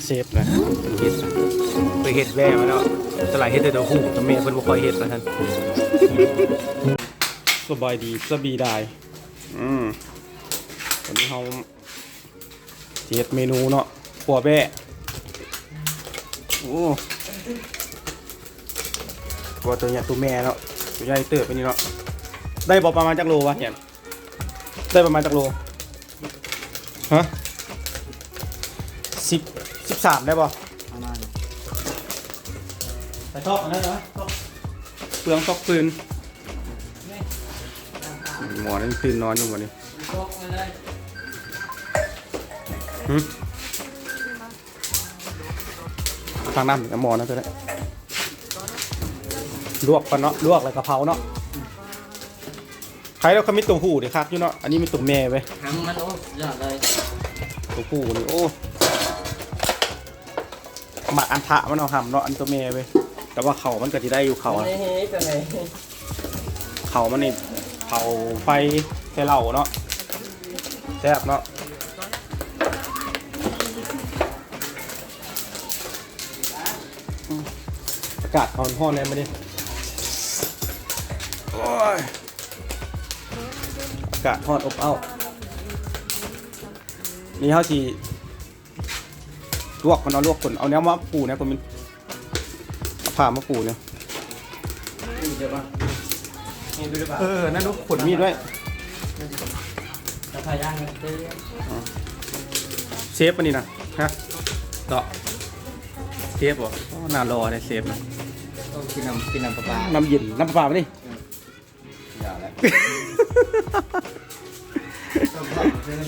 เซฟนะเป็นเห็ดไปเห็ดแว่มาแล้วสลายเห็ดตัวผู้ตัวเมียเพิ่นบ่ค่อยเห็ดนะท่านสบายดีสบีได้วันนี้เราเฮ็ดเมนูเนาะขัวแบะโอ้ขัวตัวใหญ่ตัวแม่เนาะตัวใหญ่เติบไปนี่เนาะได้บ่ประมาณจักโลวะเนี่ยได้ประมาณจักโลฮะ13ได้ป่ะประมาณแต่ชอบอันนั้นเหรอเปลืองซอกปืนหมอนั่นคืนนอนอยู่วันนี้ทางน้ำกับหมอนะตัวนี้ลวกกันเนาะลวกอะไรกะเพราเนาะใครแล้วเขามีตัวผู้เดี๋ยวคักอยู่เนาะอันนี้มีตัวแม่ไว้ทำมันโอ้ยอดเลยตัวผู้นี่โอ้หมักอันทะมันเอาหำเนาะอันตัวเมย์ไปแต่ว่าเขามันก็จะได้อยู่เขาเขามันนี่เผาไฟใส่เหล้าเนาะแซ่บเนาะอากาศร้อนๆเลยมาดิโอ้ยอากาศร้อนอบอ้าวนี่เขาทีลวกมันเอาลวกคนเอาเนี้ยมาปูเนี่ยคนมันผ่ามาปูเนี่ยนั่นลูกผลมีดด้วยเชฟปะนี่นะฮะเนาะเชฟเหรอน่ารอเลยเชฟนะต้องกินน้ำปลาน้ำเย็นน้ำปลาปะนี่อย่าแล้ว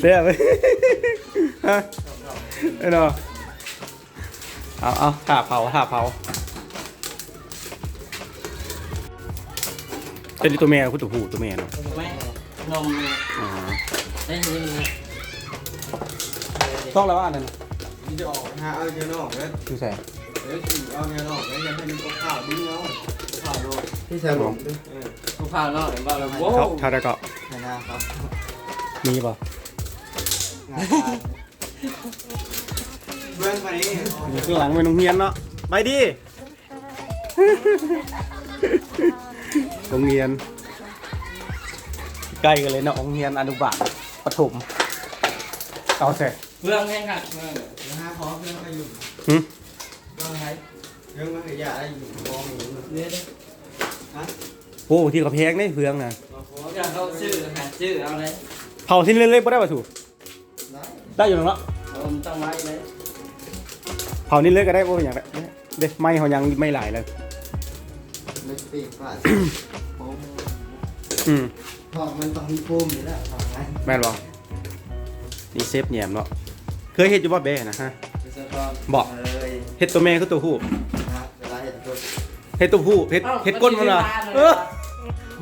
เด้อไปฮะไอ้เนาะเอาถ่าเผาเป็นตัวแม่คุณตัวผู้ตัวแม่เนาะนมได้ยินต้องแล้วว่านั่นนี่จะออกหาเอาเนื้อออกเลยคือใส่เอาเนื้อออกแล้วยังให้มันข้าวดิ้งเอาข้าวโดนที่ใส่ผมทุกข้าวเนาะเห็นป่ะเราโว้ทาได้ก็นะครับมีป่ะเบื้องไปนี่ข้างหลังเป็นโรงเรียนเนาะไปดิโรงเรียนใกล้กันเลยเนาะโรงเรียนอนุบาลประถมเอาเสร็จเบื้องแห้งค่ะนะฮะพร้อมเรื่องไปอยู่เบื้องไหนเรื่องมันขยะได้อยู่พร้อมอยู่เนี่ยฮะโอ้ที่กระเพงนี่เฟืองนะอยากเขาชื่อหาชื่อเอาเลยเผาทิ้งเล็กๆไม่ได้ป่ะถูกได้อยู่แล้วต้องไว้เลยเผานี่เล็กก็ได้โอ้ยอย่างเด็กไม่เขายังไม่หลายเลยไม่ปีกป่ะพอมันต้องมีโฟมอยู่แล้วแม่นบอกนี่เซฟแหนมเนาะเคยเห็ดอยู่บ่เบ้นะฮะบอกเห็ดตัวแม่คือตัวผู้เห็ดตัวผู้เห็ดก้นมันเหรอ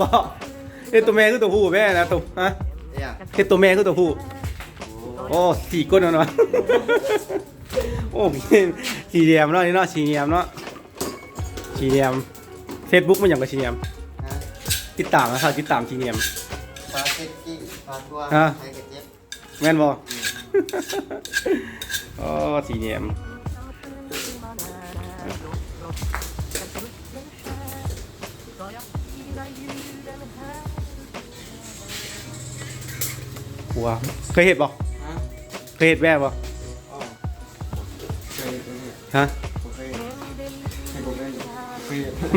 บอกเห็ดตัวแม่คือตัวผู้แม่นะตัวฮะเห็ดตัวแม่คือตัวผู้โอ้สี่ก้นเนาะโอ้สี่เหลี่ยมเนาะนี่เนาะสี่เหลี่ยมเนาะสี่เหลี่ยมเฟซบุ๊กมันอย่างกับสี่เหลี่ยมติดตามนะครับติดตามสี่เหลี่ยมปลาเซ็กกี้ปลาตัวไทยกระเจี๊ยบแม่นบ่โอ้สี่เหลี่ยมหัวเคยเห็ดบ่เคยเห็ดแว่บ่ฮะ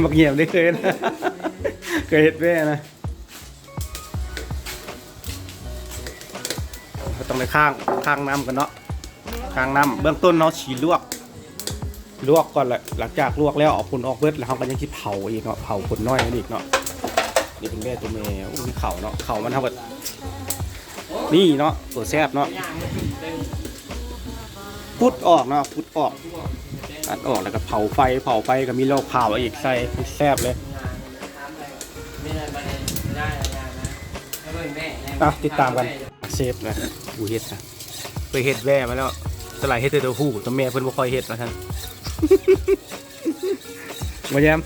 บักเหี่ยมได้เคยนะเคยเห็ดแว่นะต้องไปข้างน้ำกันเนาะข้างน้ำเบื้องต้นเนาะฉีดลวกก่อนแหละหลังจากลวกแล้วเอาผลออกเบิดแล้วเขาก็ยังคิดเผาอีกเนาะเผาผลน้อยอีกเนาะนี่เป็นแม่ตัวเมย์มีเข่าเนาะเข่ามันเท่ากับนี่เนาะตัวแซ่บเนาะพุดออกเนาะพุดออกตัดออกแล้วก็เผาไฟก็มีโลกเผาอีกใส่แซ่บเลยติดตามกันเซฟนะผู้เฮ็ดนะไปเฮ็ดแว่มาแล้วสลายเฮ็ดตัวผู้ตัวแม่เพิ่นบ่ค่อยเฮ็ดนะท่านมาแย้ม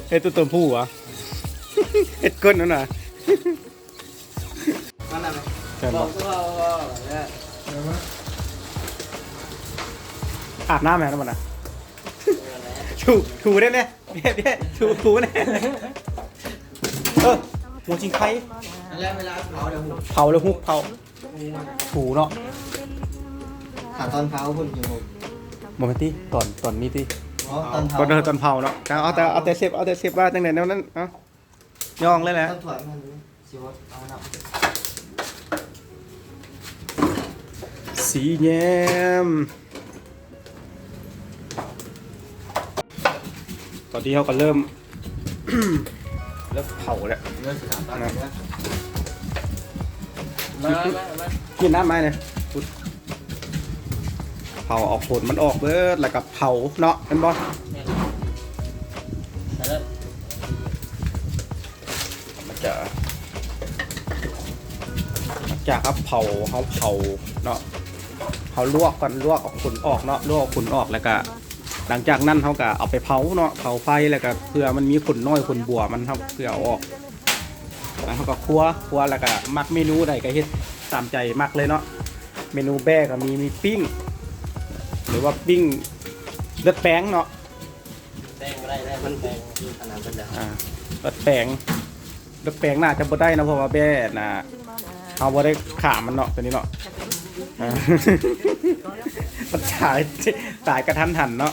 เฮ็ดตัวผู้เหรอเฮ็ดก้นนั่นน่ะบอก อาบน้ำไหมน้ำมันนะถูได้ไหมเบี้ยถูได้หัวชิงไข่ นั่นแหละเวลาเผาเดี๋ยวผม เผาแล้วฮุกเผาถูเนาะ ขาตอนเผาคุณอยู่ผม โมเมนตี้ตอนนี้ที่ อ๋อตอนเผา ตอนเผาเนาะเอาแต่เซฟว่าตั้งแต่นั้นเอาย่องเลยแหละ ต้องถอยมันสิวะเอาหนัก สีแยมตอนที่เขาก็เริ่ม เผาแล้ว เรื่องขาตอนนี้นะ มา กินน้ำไหมเนี่ยเผาออกผลมันออกเบิดแล้วกับเผาเนาะเป็นบอส แล้ว มันจะครับเผาเขาเผาเนาะเผาลวกก่อนลวกออกขนออกเนาะลวกออกขนออกแล้วก็หลังจากนั้นเขาก็เอาไปเผาเนาะเผาไฟแล้วก็เพื่อมันมีขนน้อยขนบัวมันเขาเพื่อเอาออกแล้วเขาก็คั่วแล้วก็มักเมนูใดก็เฮ็ดตามใจมักเลยเนาะเมนูแบ้ก็มีปิ้งหรือว่าปิ้งเลือดแป้งเนาะ แป้งก็ได้มันแป้งที่ขนาดเป็นแบบ เลือดแป้งน่าจะบ่ได้นะเพราะว่าแบ้น่ะเอาบ่ได้ขามันเนาะตัวนี้เนาะมันตายกระทันหันเนาะ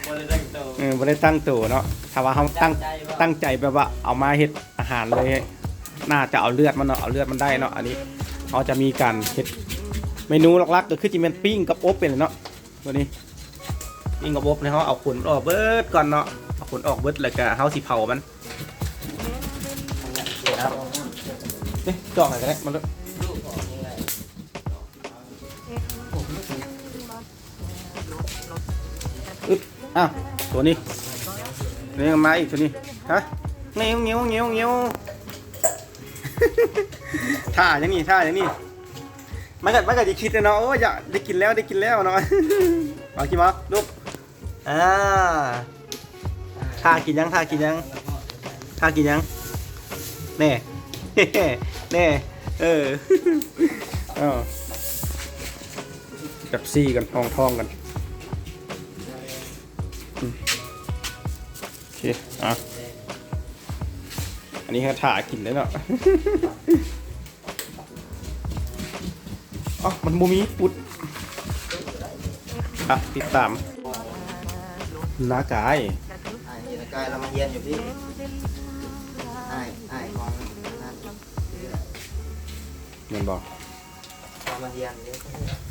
บ่ได้ตั้งโต บ่ได้ตั้งตัวเนาะถ้าว่าเขาตั้งใจแบบว่าเอามาเฮ็ดอาหารเลยน่าจะเอาเลือดมันเนาะเอาเลือดมันได้เนาะอันนี้เขาจะมีการเฮ็ดเมนูหลักๆก็คือจะเป็นปิ้งกับอบเป็นเนาะตัวนี้ปิ้งกับอบเนี่ยเขาเอาขนออกเบิดก่อนเนาะเอาขนออกเบิดแล้วก็เขาสิเผามันนี่จอกหน่อยก็ได้มัน ลูกออกยังไง อ้าวตัวนี้นี่มาอีกตัวนี้ฮะเงี้ยวท่าอย่างนี้มันก็จะคิดเลยเนาะโอ้ยอยากได้กินแล้วเนาะ เอากินมาลูกท่ากินยังแน่ แน่แบบซี่กันท้องกันโอเคอันนี้ก็ถ่ากินได้เนาะ อ๋อมันมูมีปุดติดตามนากาย นี่ตะกายเรามาเย็นอยู่พี่ไอ้ของนั่น เงินบอก เรามาเย็นดิ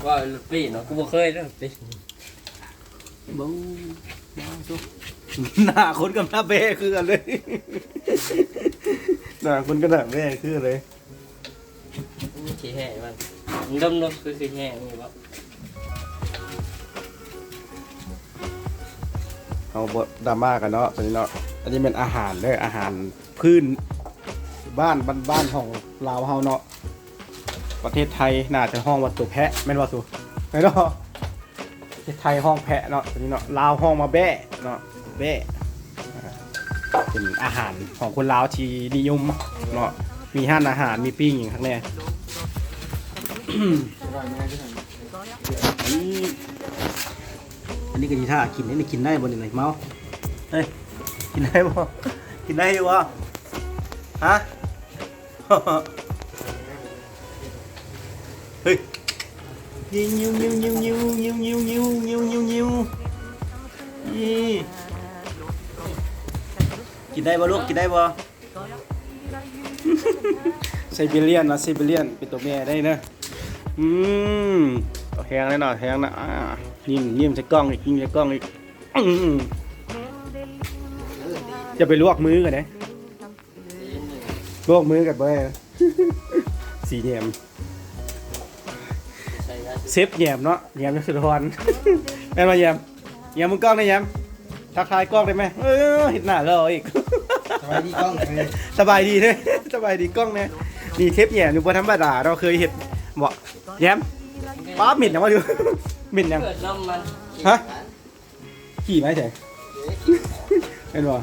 ว่าลูกปีเนาะกูบ่เคยนะปี บ้งซุกหน้าคนกับหน้าเบ้คือกันเลย หน้าคนกับหน้าเบ้คือเลย ขี้แห่มันดมๆคือแห่มีบ่ เอาบทดราม่ากันเนาะตอนนี้เนาะอันนี้เป็นอาหารเลยอาหารพื้นบ้านของลาวเฮาเนาะประเทศไทยน่าจะห้องว่าตัวแพะแม่นว่าตัวไม่เนาะประเทศไทยห้องแพะเนาะตอนนี้เนาะลาวห้องมาแบะเนาะแบะเป็นอาหารของคนลาวที่นิยมเนาะมีห้านอาหารมีปิ้งอย่างข้างในอันนี้ก็ดีท่ากินนี่กินได้บนไหนเมาเฮ้ยกินได้บ่วะฮะ เฮ้ยยิวกินได้บ่ลูกกินได้บ่ไซบีเรียนเป็นตัวแม่ได้นะแห้งเลยเนาะแห้งนะยิ้มใส่กล้องอีกจะไปลวกมือกันนะลวกมือกันบ่ได้สีแยมเซฟแยมเนาะแยมสุดทอนแม่มาแยมมึงกล้องได้แยมทักทายกล้องได้ไหมเห็นหน้าเราอีก สบายดีกล้องเลย สบายดีเลยสบายดีกล้องเนี่ยนี่เทปแยมอยู่บนธรรมดาเราเคยเห็นบ่แยมป๊าบหมิ่นนะว่าดูหมิ่นยัง เกิดน้ำมัน ฮะขี่ไหมเฉยเป็นบ่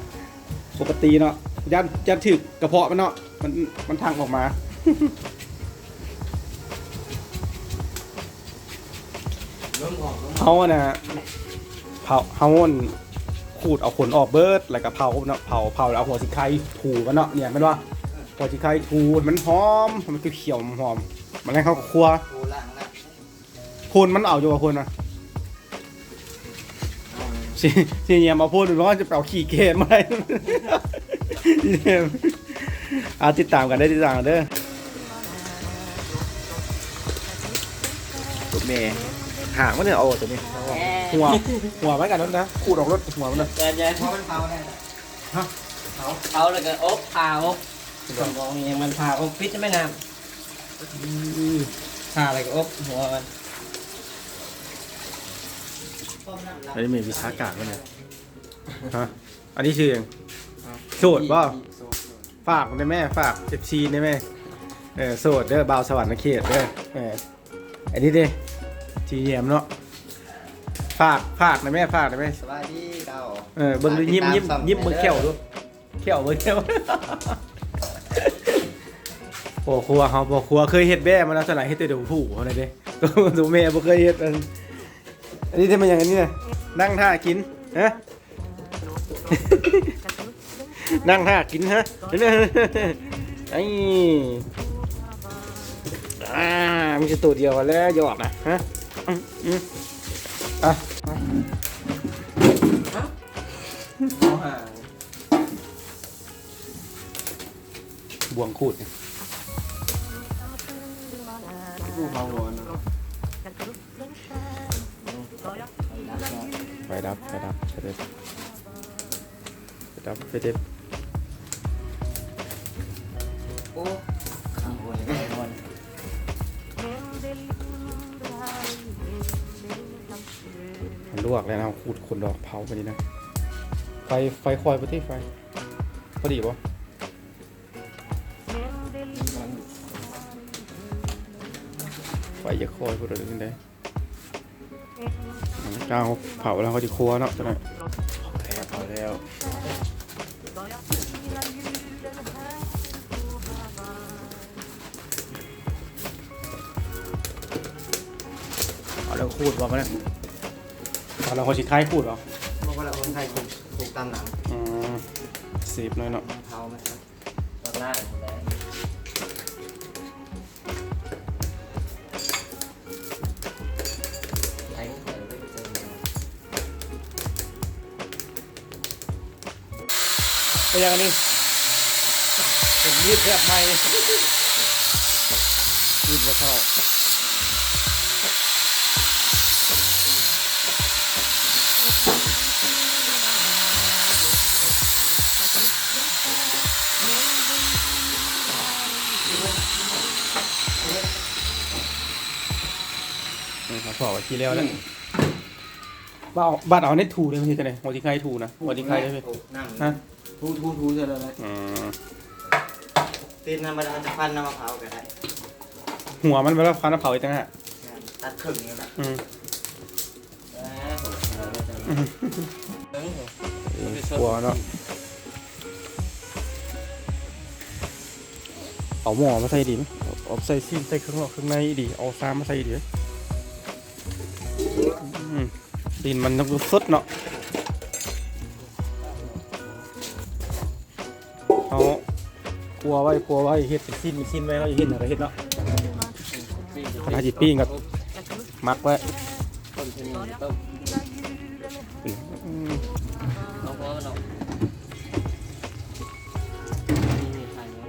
ปกติเนาะยันถึกกระเพาะมันเนาะมันทางออกมา ล้มออกล้ม เฮาน่ะเผาเฮาขูดเอาขนออกเบิดแล้วก็เผาเนาะเผาแล้วเอาหัวสิไข่ถูกันเนาะเนี่ยแม่นว่าหัวสิไข่ถูมันหอมมันคือเขียวหอมมันให้เข้ากับครัว โอ้ล่างนะ พูนมันเอาอยู่ว่าพูนนะสิเนี่ยมาพูดดูว่าจะเอาขี่เกมอะไรเอาติดตามกันได้ติดตามกันเด้อตัวเมย์หางมันเนี่ยโอ้ตัวนี้หัวไว้กันนั่นนะขูดออกรถหัวมันนะ แย่ เพราะมันเผาแน่ เอาแล้วก็อบผ่าอบส่วนของนี้มันผ่าอบพิษใช่ไหมน้ำผ่าอะไรก็อบหัวมัน อันนี้มีวิชาการมั้ยเนี่ยฮะอันนี้ชื่อเองโสดป่ะฝากได้แม่ฝาก14ได้แม่โสดเด้อบ่าวสวรรค์เขตเด้ออันนี้ดิจีเยี่ยมเนาะฝากนะแม่ฝากนะแม่ สบายดีเก่า เบิ่งดูยิ้มเบิ่งแก้วดูแก้วเบิ่งแก้วโอ้ครัวเฮาบ่ครัวเคยเฮ็ดแบ่มาแล้วสลายเฮ็ดแต่เดี๋ยวผู้เฮาได้เด้ดูแม่บ่เคยเฮ็ดอันนี้ทำมาอย่างนี้น่ะนั่งท่ากินฮะนั่งท่ากินฮะไอ้มีแค่ตัวเดียวแล้วหยอดนะฮะอ่ะ เอาห่าง บวงขูด ผู้เผาร้อนนะ ไฟดับไปเด็ด โอ้ข้างบนข้างบน มันลวกแล้วนะขูดคนดอกเผาไปนี่นะไฟคอยไปที่ไฟพอดีป่ะไฟจะคอยพอดีขึ้นได้กลางเผาแล้วเขาจะครัวเนาะตอนนั้นเผาแล้วเอาแล้วขูดว่ามันเนี่ยเอาแล้วเขาชิคายขูดเหรอ เพราะว่าเราคนไทยถูกตามหนัง สีบหน่อยเนาะ เผาไหมครับ ตอนหน้าแล้วไอ้เปิดไม่เจอ ไปยังอันนี้เป็นยืดแบบใหม่ยืดว่าชอบเขาบอกว่าทีแล้วแล้วบ้านเอาเน็ตทูเลยมันจะไหนหัวที่ใครทูนะหัวที่ใครได้ไหม นั่ง ฮะ ทูจะอะไร ตีนน้ำมันจะพันน้ำมะพร้าวก็ได้ หัวมันไปแล้วฟันน้ำเผาอีกต่างหาก ตัดครึ่งนี่แหละ หัวเนาะเอาหม้อมาใส่ดีไหมเอาใส่ซีนใส่เครื่องนอกเครื่องในดีเอาซ้ำมาใส่ดีดินมันต้องสดเนาะเอากลัวไว้เฮ็ดเป็นสิ้นไว้เราจะเฮ็ดอะไรเฮ็ดเนาะอาจิปิ้งกับมักไว้ ต้นชนิดต้มเอาเพราะเรามีใครไหม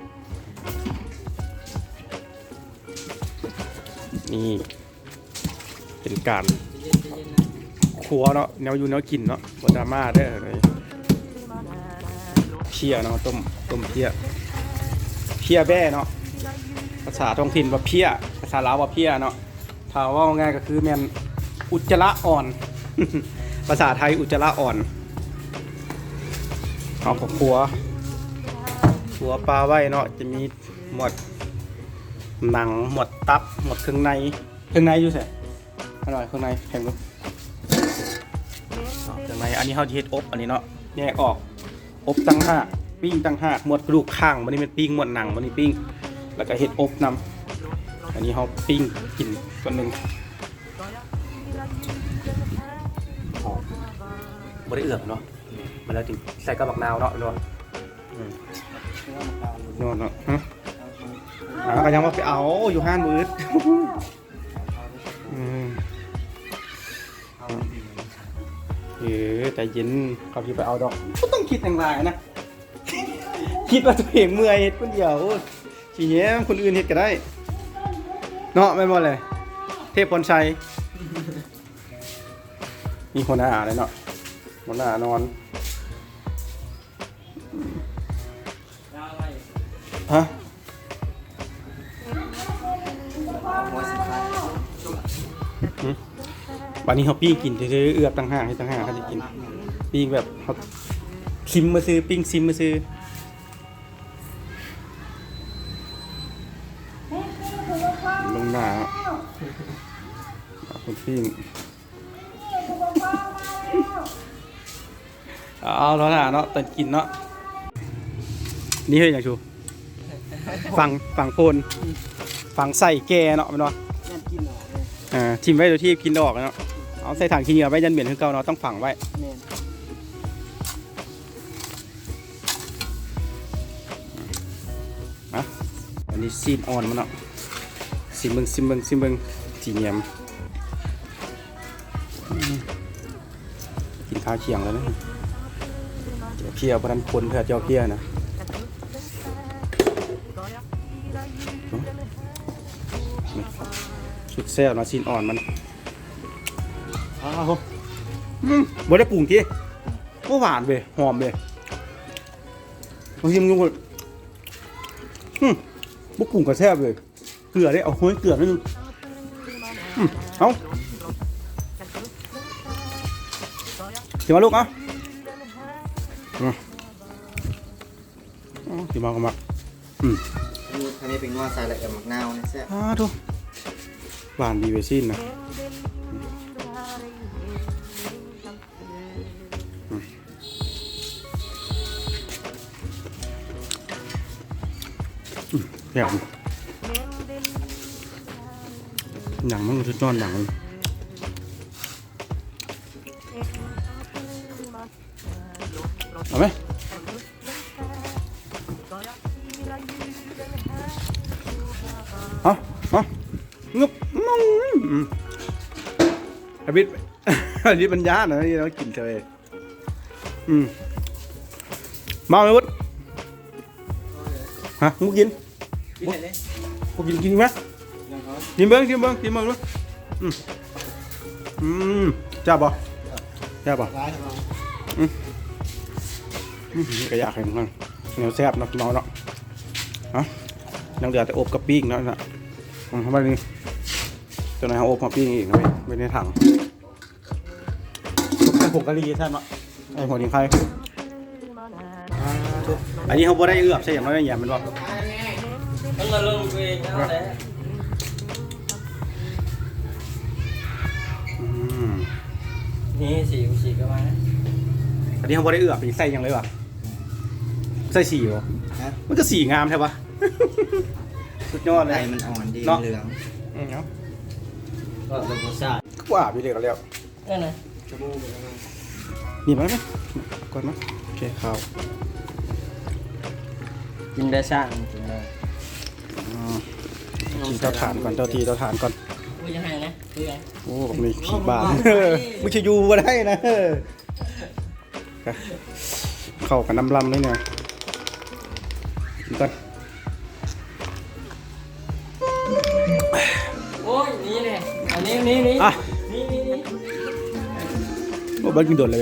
นี่เป็นการครัวเนาะแนวอยู่แนวกินเนาะบดราม่าได้เลยเพี้ยเนาะต้มเพี้ยแบ้เนาะภาษาท้องถิ่นว่าเพี้ยภาษาลาวว่าเพี้ยเนาะถ้าว่าง่ายก็คือแม่นอุจจาระอ่อน ภาษาไทยอุจจาระอ่อนเอากับครัวปลาไว้เนาะจะมีหมดหนังหมดตับหมดเครื่องในอยู่ใส่อร่อยเครื่องในแข็งดูเครื่องในอันนี้เขาจะเฮ็ดอบอันนี้เนาะแยกออกอบตั้งหากปิ้งตั้งหากหมดกระดูกข้างมันนี่เป็นปิ้งหมดหนังมันนี่ปิ้งแล้วก็เฮ็ดอบนำอันนี้เขาปิ้งกินส่วนหนึ่ง บ่ได้เอือบเนาะมันแล้วจึงใส่กับบักนาวเนาะเนาะเนาะฮะก็ยังว่าไปเอาอยู่ห้านมืดใจเย็นเขาพี่ไปเอาดอกก็ต้องคิดอย่างไรนะคิดว่าตัวเองเมื่อยเฮ็ดคนเดียวทีนี้คนอื่นเฮ็ดก็ได้เนาะไม่หมดเลยเทพพรชัยมีคนอาเลยเนาะคนอานอนฮะวันนี้เขาปิ้งกินซื้อเอือบต่างหากให้ต่างหากเขาจะกินปิ้งแบบเขาซิมมาซื้อปิ้งซิมมาซื้อลงหน้าคนปิ้งเอาแล้วนะเนาะตอนกินเนาะนี่เฮ้ยอย่างชูฝั่งโพนฝั่งใส่แกเนาะมันเนาะทิมไว้โดยที่กินดอกเนาะเอาใส่ถังขี้เหงื่อไว้ยันเหม็นขึ้นเก่าเนาะต้องฝังไว้อะอันนี้ซีนอ่อนมันเนาะซิมเบิงจีเนียมกินข้าวเคียงแล้วนะเพียบรันคนเพื่อเจ้าเพียนะสุดแซ่บมาซีนอ่อนมันบ่ได้ปรุงทีก็หวานเว้ยหอมเว้ยบางทีมันก็บุกปรุงก็แซ่บเลยเกลือได้เอาห้อยเกลือนิดนึงเอาถือมาลูกเอาถือมาก็มาอันนี้เป็นงอใส่อะไรกับหมักนาวนะแซ่บทุกหวานดีเวซินนะแบบหนังมันชุดนอนหนังเอาไหมเอางึบอบิดอบิดมันยากนะนี่เรากินเลยมาเลยวุฒฮะมุกกินมุกกินไหมกินเบิ้งด้วยจ้าบ่ก็อยากให้มันเนื้อแซ่บเนาะเมาเนาะยังเหลือแต่อบกับปิ้งเนาะนะทำไมนี่ตัวไหนเอาอบมาปิ้งอีกนะไม่ในถังผงกะหรี่ใช่ไหมไอ้หัวดิงไข่อันนี้เขาบ่ได้เอือบใช่อย่างไรอย่างมันว่าต้องมาลงเองเอาเลยนี่สีก็มาอันนี้เขาบ่ได้เอือบใส่ยังเลยวะใส่สีวะมันก็สีงามใช่ปะสุดยอดเลยมันอ่อนดีเหลืองเนาะก็เป็นรสชาติกว่าพี่เด็กกันแล้วนั่นไงจมูกเป็นยังไงนี่มั้ยก่อนมั้ยโอเคข้าวกินได้ช่างกินได้กินเตาถ่านก่อนเตาถ่านก่อนอุ้ยยังไงนะคือไงโอ้มีขี้บามึงจะอยู่มาได้นะเข้ากับน้ำลำนี่เนี่ยกินก่อนโอ้ยนี่เลยอันนี้นี่โอ้บ้านกินโดดเลย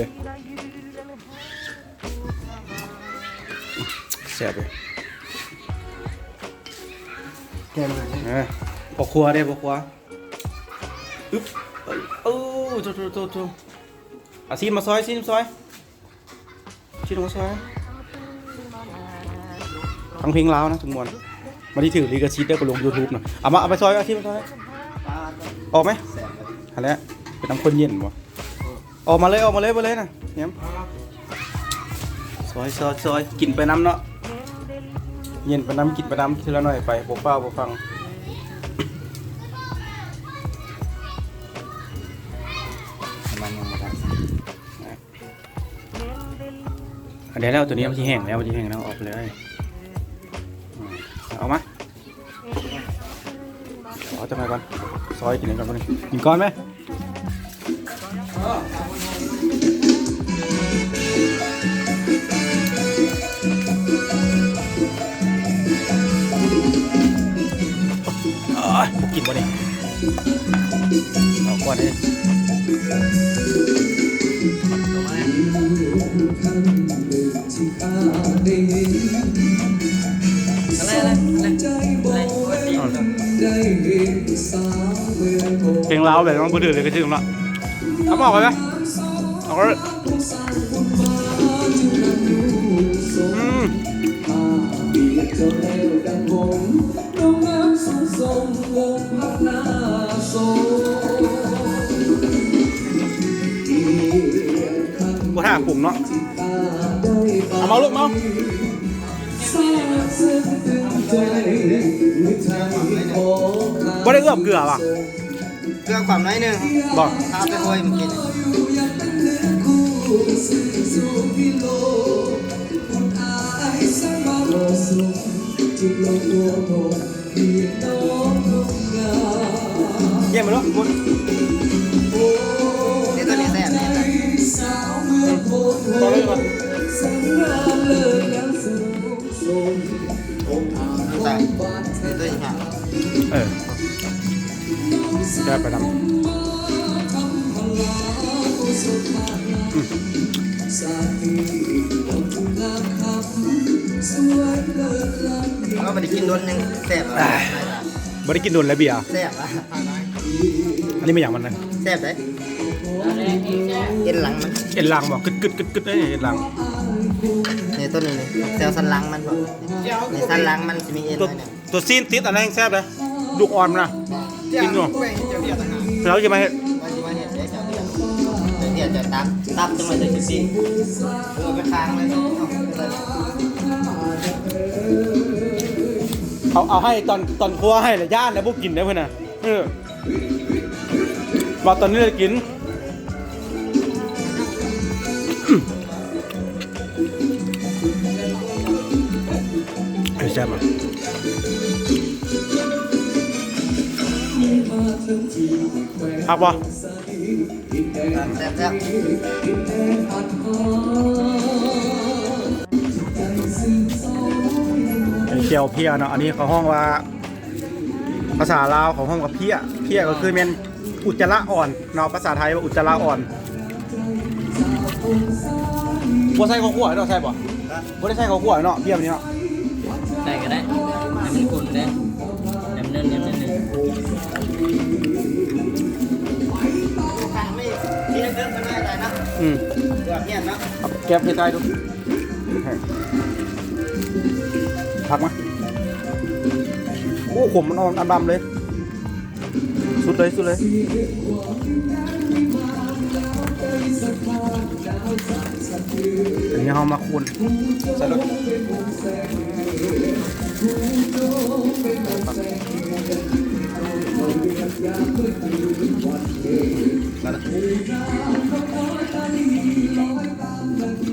แซ่บเลยแกงเลยพอครัวได้พอครัวอึ๊บโตซีนมาซอยชิ้นมาซอยทั้งเพลงลาวนะทุกมวลมาที่ถือลิขสิทธิ์ได้ไปลง YouTube นะเอาไปซอยอาชีพมาซอยออกไหมฮัลโหลเป็นน้ำข้นเย็นบ่ออกมาเลยนะเนี่ยซอยกินไปน้ำเนาะเย็นไปน้ำกินไปน้ำทีละหน่อยไปพวกเป้าพวกฟังมันยังไม่ได้ เดี๋ยวแล้วตัวนี้มันที่แห้งแล้วมันที่แห้งแล้วออกไปเลยเอามาเอาจะมาก่อนซอยกินก่อนก่อนกินก้อนไหมกินบ่เนี่ยเอาก้อนนี้เพลงเราแบบมันพูดถึงเลยก็ชื่อมันละเอาบอกเลยไหมเอาเลยกูท่าปุ่มเนาะเอามาลูกมาบ่ได้เอื้อมเกลือป่ะ เกลือความน้อยนึง บอก ข้าวไปโวยมันกิน เยี่ยมไปลูกคุณ นี่ตัวนี้แซ่บนี่ ต่อเลยก่อน ใส่นี่ตัวนี้ค่ะ แก้ไปดำเราไม่ได้กินโดนยังแซ่บ บ่ได้กินโดนแล้วเบียร์ แซ่บอ่ะ อันนี้ไม่อย่างมันเลย แซ่บเลยเอ็นหลังมัน เอ็นลังบอกกึดได้เอ็นลัง นี่ตัวนี้แซวสันหลังมันพอนี่สันหลังมันจะมีเอ็น ตัว เลยเนี่ย ตัวซีนติดอะไรแห้งแซ่บเลยลูกอ่อนมันนะกินดูแล้วจะมาเห็ด ว่าจะมาเห็นได้จากเดี๋ยวจะตับจังเลยจะกินไปค้างเลย เอาให้ตอนครัวให้เลยย่านแล้วพวกกินได้เพื่อนนะว่าตอนนี้เลยกินแซ่บอ่ะครับวะ แซ่บ เคียวเพียเนาะอันนี้เขาห้องว่าภาษาลาวเขาห้องว่าเพียก็คือเป็นอุจจาระอ่อนเนาะภาษาไทยว่าอุจจาระอ่อนบัวใส่ข้าวคั่วเนาะใส่ป่ะบัวได้ใส่ข้าวคั่วเนาะเพียแบบนี้เนาะ ใส่ก็ได้ให้มันขุ่นได้น้ำเนินน้ำเนิน ไม่ที่เดิมกันไม่ได้นะ อืม เดือดเนี่ยนะ เอาแก้มให้ใกล้ดูพักมาโอ้ขมมันอ่อนอันดำเลยสุดเลยอันนี้เรามาคูณใส่รถ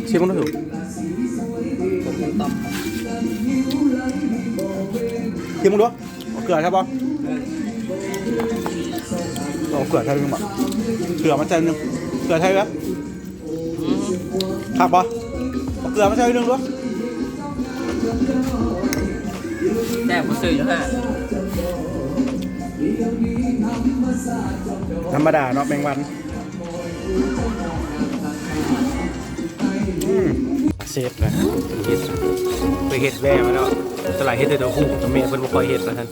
ชิมมันดูชิมมันดูเอาเกลือใช่ปะเอาเกลือใช่ไหมบ้างเกลือมันใช่นึงเกลือใช่ไหมครับปะเอาเกลือมันใช่นึงด้วย แซ่บก็ซื้ออยู่ฮะ ธรรมดาเนาะแมงวันเซฟเลยไปเห็ดแว่มาแล้วสลายเห็ดตัวคู่ตัวเมียเพิ่นบ่ค่อยเห็ดแล้วท่าน